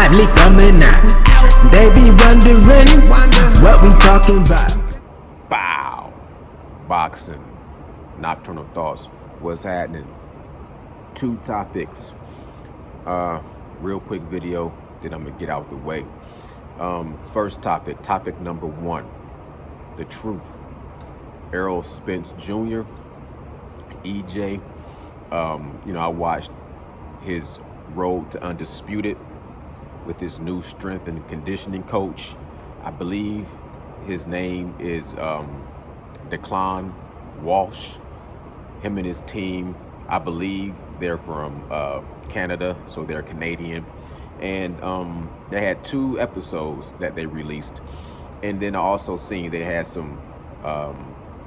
lively coming out. They be wondering what we talking about. Bow. Boxing. Nocturnal thoughts. What's happening? Two topics. Real quick video, then I'm gonna get out the way. First topic number one, the truth. Errol Spence Jr., EJ. I watched his road to undisputed with his new strength and conditioning coach. I believe his name is Declan Walsh. Him and his team, I believe they're from Canada, so they're Canadian. And they had 2 episodes that they released. And then I also seen they had some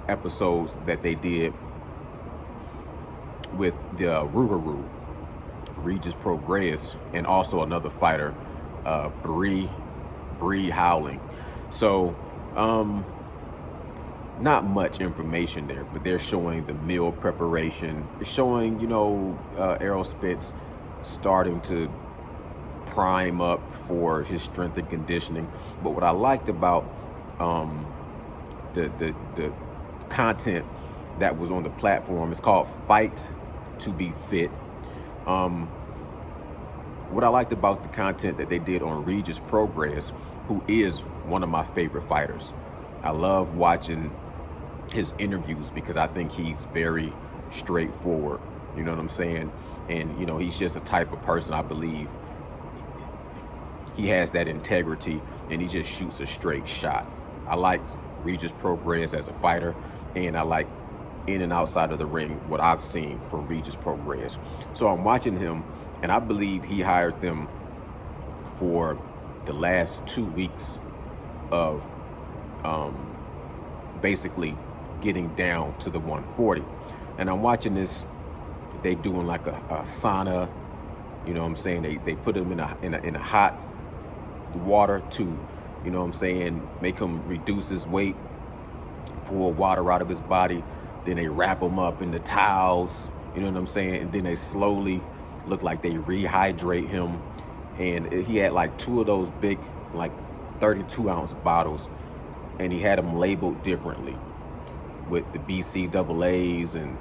episodes that they did with the Rougarou, Regis Prograis, and also another fighter, Bree Howling. So not much information there, but they're showing the meal preparation. It's showing, Errol Spence starting to prime up for his strength and conditioning. But what I liked about the content that was on the platform, it's called Fight to Be Fit. What I liked about the content that they did on Regis Prograis, who is one of my favorite fighters. I love watching his interviews because I think he's very straightforward, you know what I'm saying? And he's just a type of person, I believe he has that integrity and he just shoots a straight shot. I like Regis Prograis as a fighter, and I like in and outside of the ring what I've seen from Regis Prograis. So I'm watching him, and I believe he hired them for the last 2 weeks of basically getting down to the 140. And I'm watching this, they doing like a sauna, you know what I'm saying? They put him in a hot water to, make him reduce his weight, pour water out of his body. Then they wrap him up in the towels, you know what I'm saying? And then they slowly look like they rehydrate him. And he had like 2 of those big, like 32-ounce bottles, and he had them labeled differently with the BCAAs and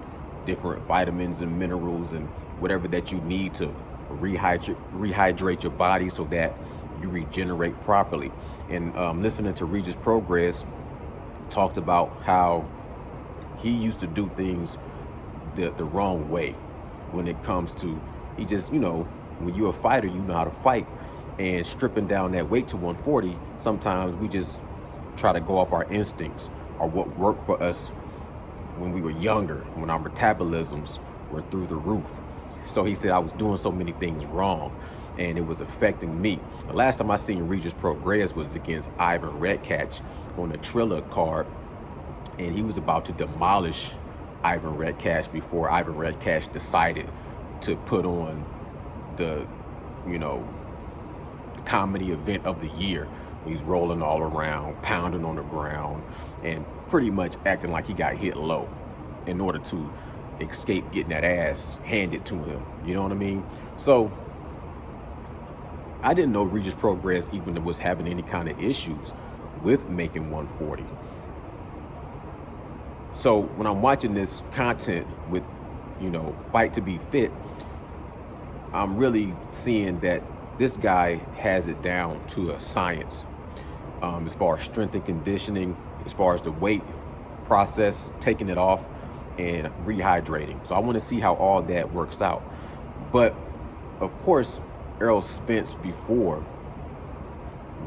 different vitamins and minerals and whatever that you need to rehydrate your body so that you regenerate properly. And listening to Regis Prograis talked about how he used to do things the wrong way when it comes to, he just, when you're a fighter, you know how to fight. And stripping down that weight to 140, sometimes we just try to go off our instincts or what worked for us when we were younger, when our metabolisms were through the roof. So he said I was doing so many things wrong and it was affecting me. The last time I seen Regis Prograis was against Ivan Redkach on the Triller card, and he was about to demolish Ivan Redkach before Ivan Redkach decided to put on the comedy event of the year. He's rolling all around, pounding on the ground, and pretty much acting like he got hit low in order to escape getting that ass handed to him. You know what I mean? So I didn't know Regis Prograis even was having any kind of issues with making 140. So when I'm watching this content with, Fight to Be Fit, I'm really seeing that this guy has it down to a science. As far as strength and conditioning, as far as the weight process, taking it off and rehydrating. So I want to see how all that works out. But of course, Errol Spence before,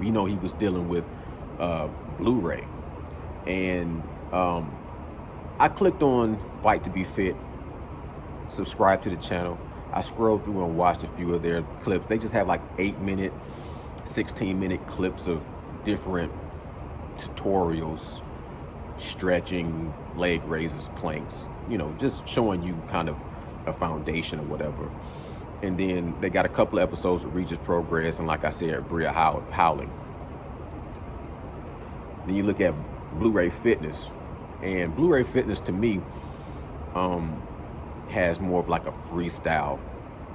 we know he was dealing with Blu-ray. And I clicked on Fight to Be Fit, subscribe to the channel. I scrolled through and watched a few of their clips. They just have like 8-minute, 16-minute clips of different tutorials, stretching, leg raises, planks, just showing you kind of a foundation or whatever. And then they got a couple of episodes of Regis Prograis, and like I said, Bree Howling. Then you look at Blu-ray Fitness, and Blu-ray Fitness to me has more of like a freestyle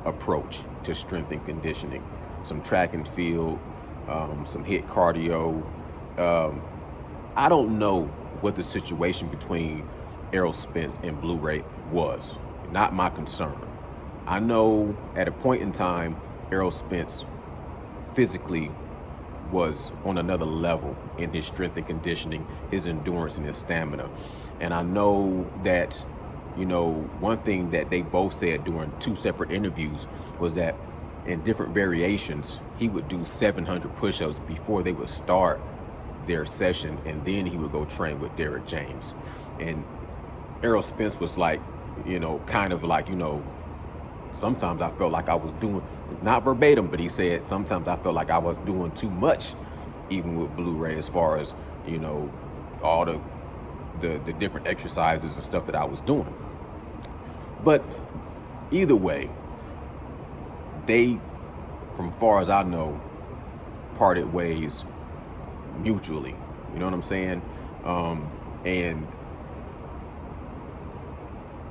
approach. to strength and conditioning, some track and field, some hit cardio. I don't know what the situation between Errol Spence and Blue Ray was. Not my concern. I know at a point in time, Errol Spence physically was on another level in his strength and conditioning, his endurance and his stamina. And I know that, one thing that they both said during 2 separate interviews was that in different variations, he would do 700 push-ups before they would start their session, and then he would go train with Derrick James. And Errol Spence was like, kind of like, sometimes I felt like I was doing, not verbatim, but he said, sometimes I felt like I was doing too much, even with Blue Ray, as far as, all the different exercises and stuff that I was doing. But either way, they, from far as I know, parted ways mutually. You know what I'm saying? And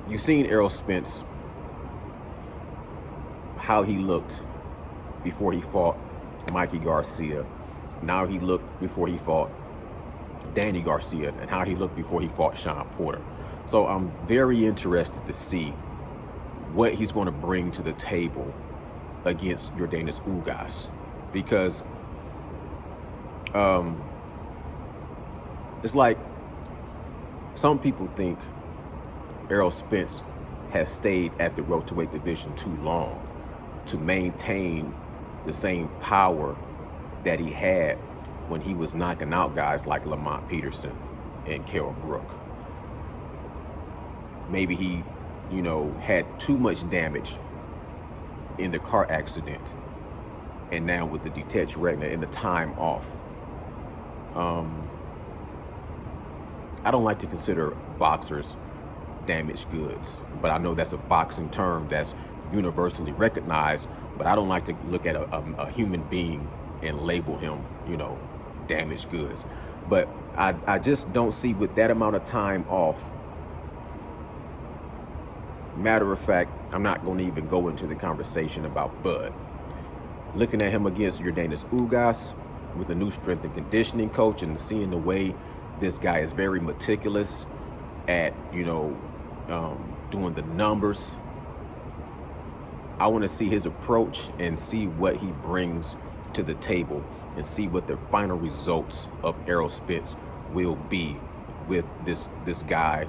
you've seen Errol Spence, how he looked before he fought Mikey Garcia. Now he looked before he fought Danny Garcia, and how he looked before he fought Sean Porter. So I'm very interested to see what he's going to bring to the table against Yordenis Ugas, because it's like some people think Errol Spence has stayed at the welterweight division too long to maintain the same power that he had when he was knocking out guys like Lamont Peterson and Kell Brook. Maybe he, had too much damage in the car accident, and now with the detached retina and the time off. I don't like to consider boxers damaged goods, but I know that's a boxing term that's universally recognized, but I don't like to look at a human being and label him, damaged goods. But I just don't see, with that amount of time off. Matter of fact, I'm not going to even go into the conversation about Bud. Looking at him against Yordenis Ugas with a new strength and conditioning coach, and seeing the way this guy is very meticulous at, doing the numbers. I want to see his approach and see what he brings to the table, and see what the final results of Errol Spence will be with this guy.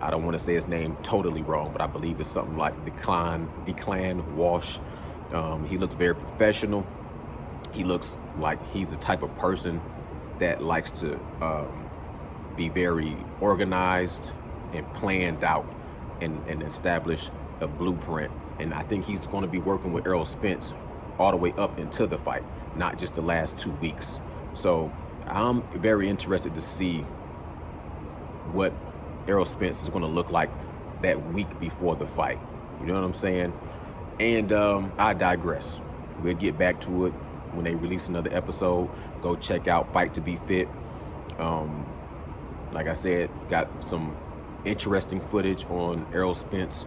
I don't want to say his name totally wrong, but I believe it's something like Declan Walsh. He looks very professional. He looks like he's the type of person that likes to be very organized and planned out, and establish a blueprint. And I think he's going to be working with Errol Spence all the way up into the fight, not just the last 2 weeks. So I'm very interested to see what Errol Spence is going to look like that week before the fight. You know what I'm saying? And I digress. We'll get back to it when they release another episode. Go check out Fight to Be Fit. Like I said, got some interesting footage on Errol Spence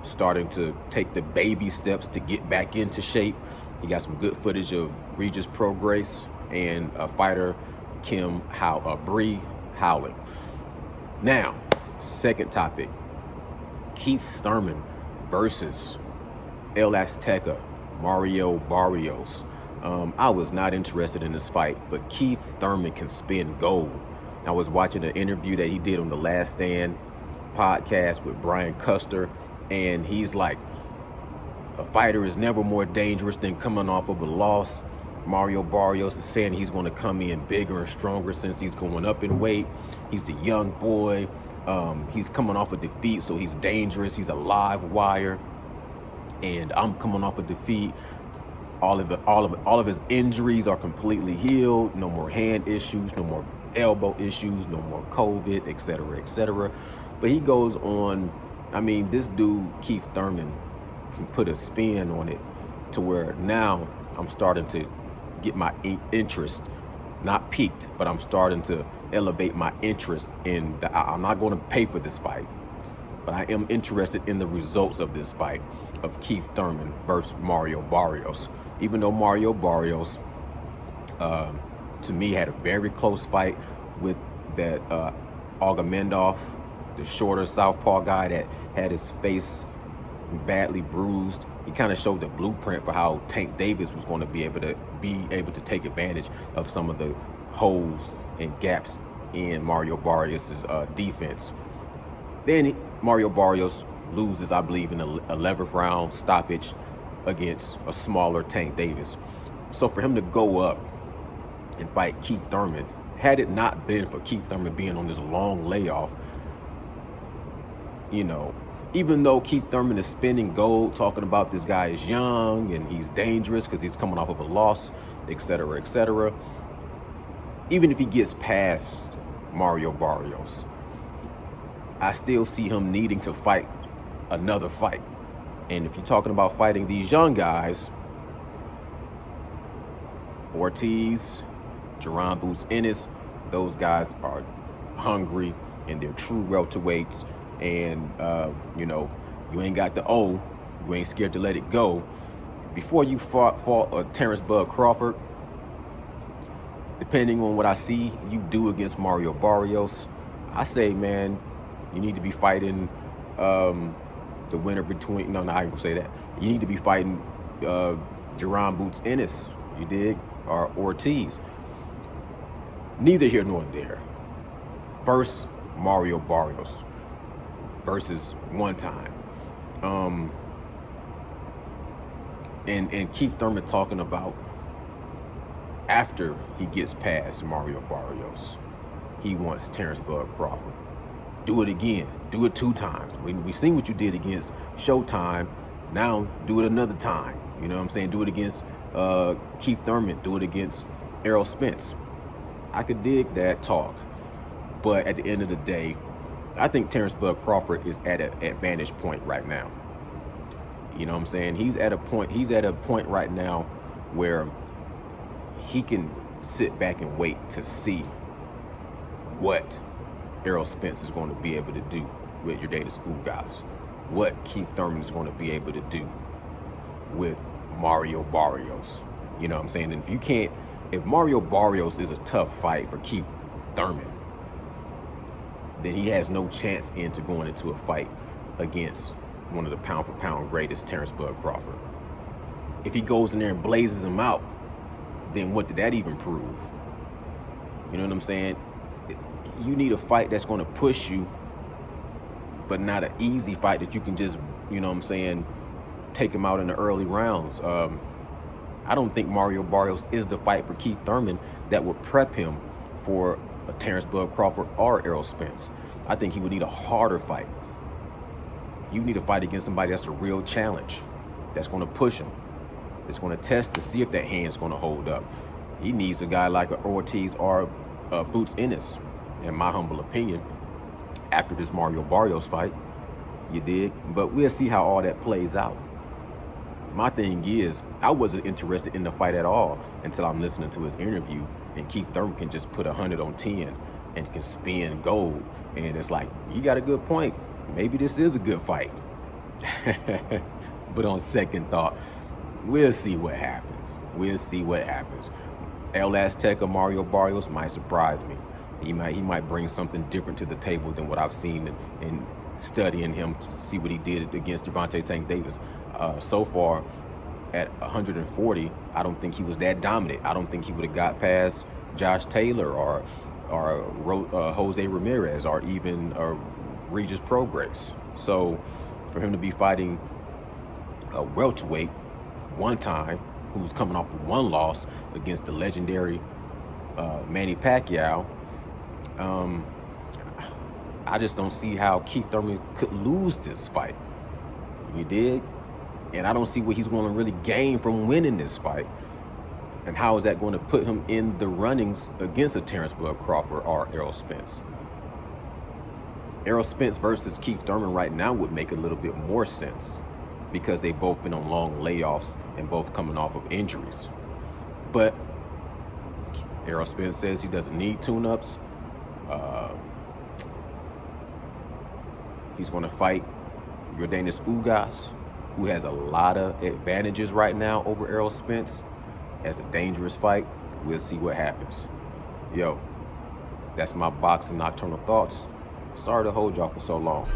starting to take the baby steps to get back into shape. He got some good footage of Regis Prograis and a fighter, Bree Howling. Now, second topic, Keith Thurman versus El Azteca, Mario Barrios. I was not interested in this fight, but Keith Thurman can spin gold. I was watching an interview that he did on the Last Stand podcast with Brian Custer, and he's like, a fighter is never more dangerous than coming off of a loss. Mario Barrios is saying he's going to come in bigger and stronger since he's going up in weight. He's a young boy. He's coming off a defeat, so he's dangerous. He's a live wire. And I'm coming off a defeat. All of his injuries are completely healed. No more hand issues, no more elbow issues, no more COVID, etc., etc. But he goes on. I mean, this dude, Keith Thurman, can put a spin on it to where now I'm starting to get my interest, not peaked, but I'm starting to elevate my interest in I'm not going to pay for this fight. but I am interested in the results of this fight of Keith Thurman versus Mario Barrios. Even though Mario Barrios, to me, had a very close fight with that Agamemnov, the shorter southpaw guy that had his face badly bruised. He kind of showed the blueprint for how Tank Davis was going to be able to take advantage of some of the holes and gaps in Mario Barrios' defense. Then Mario Barrios loses, I believe, in the 11th round stoppage against a smaller Tank Davis. So for him to go up and fight Keith Thurman, had it not been for Keith Thurman being on this long layoff, you know, even though Keith Thurman is spinning gold, talking about this guy is young and he's dangerous because he's coming off of a loss, etc., etc., even if he gets past Mario Barrios, I still see him needing to fight another fight. And if you're talking about fighting these young guys, Ortiz, Jerron Boots Ennis, those guys are hungry and they're true welterweights. And, you know, you ain't got the O, you ain't scared to let it go. Before you fought Terrence Bud Crawford, depending on what I see you do against Mario Barrios, I say, man, you need to be fighting the winner between, no, I ain't gonna say that. You need to be fighting Jerron Boots Ennis, you dig, or Ortiz. Neither here nor there. First, Mario Barrios versus one time. And Keith Thurman talking about after he gets past Mario Barrios, he wants Terrence Bud Crawford. Do it again. Do it 2 times. We've seen what you did against Showtime. Now do it another time. You know what I'm saying? Do it against Keith Thurman. Do it against Errol Spence. I could dig that talk. But at the end of the day, I think Terrence Bud Crawford is at an advantage point right now. You know what I'm saying? He's at a point right now where he can sit back and wait to see what Errol Spence is going to be able to do with Jordanis Ugas, what Keith Thurman is going to be able to do with Mario Barrios. You know what I'm saying? And if Mario Barrios is a tough fight for Keith Thurman, then he has no chance into going into a fight against one of the pound-for-pound greatest, Terrence Bud Crawford. If he goes in there and blazes him out, then what did that even prove? You know what I'm saying? You need a fight that's going to push you, but not an easy fight that you can just, you know what I'm saying, take him out in the early rounds. I don't think Mario Barrios is the fight for Keith Thurman that would prep him for a Terrence Bud Crawford or Errol Spence. I think he would need a harder fight. You need a fight against somebody that's a real challenge, that's going to push him, that's going to test to see if that hand's going to hold up. He needs a guy like Ortiz or Boots Ennis, in my humble opinion, after this Mario Barrios fight. You dig? But we'll see how all that plays out. My thing is, I wasn't interested in the fight at all until I'm listening to his interview, and Keith Thurman can just put 100 on 10 and can spin gold. And it's like, you got a good point. Maybe this is a good fight. But on second thought, we'll see what happens. We'll see what happens. El Azteca Mario Barrios might surprise me. He might bring something different to the table than what I've seen in studying him to see what he did against Gervonta Tank Davis. So far, at 140, I don't think he was that dominant. I don't think he would have got past Josh Taylor or Jose Ramirez or even Regis Prograis. So for him to be fighting a welterweight one time, who's coming off of one loss against the legendary Manny Pacquiao, I just don't see how Keith Thurman could lose this fight. You dig? And I don't see what he's going to really gain from winning this fight. And how is that going to put him in the runnings against a Terrence Bud Crawford or Errol Spence? Errol Spence versus Keith Thurman right now would make a little bit more sense because they've both been on long layoffs and both coming off of injuries. But Errol Spence says he doesn't need tune-ups. He's going to fight Yordenis Ugas, who has a lot of advantages right now over Errol Spence. Has a dangerous fight. We'll see what happens. Yo, that's my boxing nocturnal thoughts. Sorry to hold y'all for so long.